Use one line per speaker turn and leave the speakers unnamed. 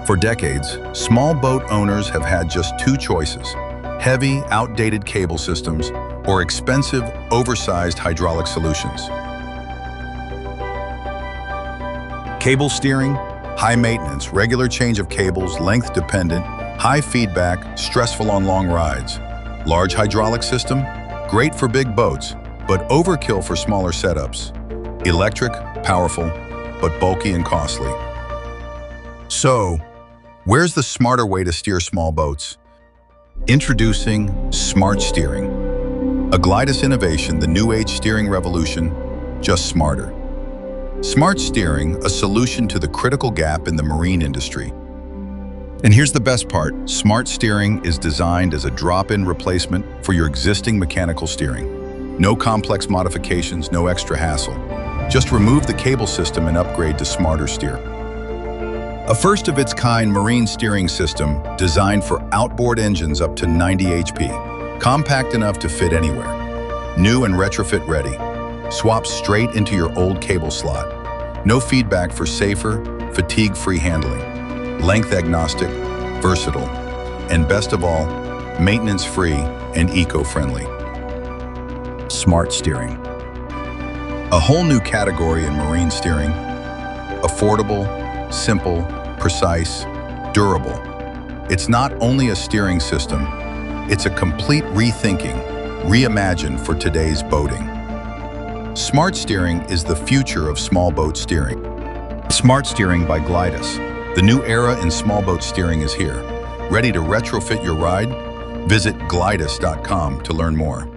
For decades, small boat owners have had just two choices: heavy, outdated cable systems or expensive, oversized hydraulic solutions. Cable steering, high maintenance, regular change of cables, length dependent, high feedback, stressful on long rides. Large hydraulic system, great for big boats, but overkill for smaller setups. Electric, powerful, but bulky and costly. So, where's the smarter way to steer small boats? Introducing Smart Steering. A Glydus innovation, the new age steering revolution, just smarter. Smart Steering, a solution to the critical gap in the marine industry. And here's the best part: Smart Steering is designed as a drop-in replacement for your existing mechanical steering. No complex modifications, no extra hassle. Just remove the cable system and upgrade to smarter steer. A first-of-its-kind marine steering system designed for outboard engines up to 90 HP. Compact enough to fit anywhere. New and retrofit ready. Swaps straight into your old cable slot. No feedback for safer, fatigue-free handling. Length agnostic, versatile, and best of all, maintenance-free and eco-friendly. Smart Steering. A whole new category in marine steering. Affordable, simple, precise, durable. It's not only a steering system, it's a complete rethinking, reimagined for today's boating. Smart Steering is the future of small boat steering. Smart Steering by Glydus. The new era in small boat steering is here. Ready to retrofit your ride? Visit glydus.com to learn more.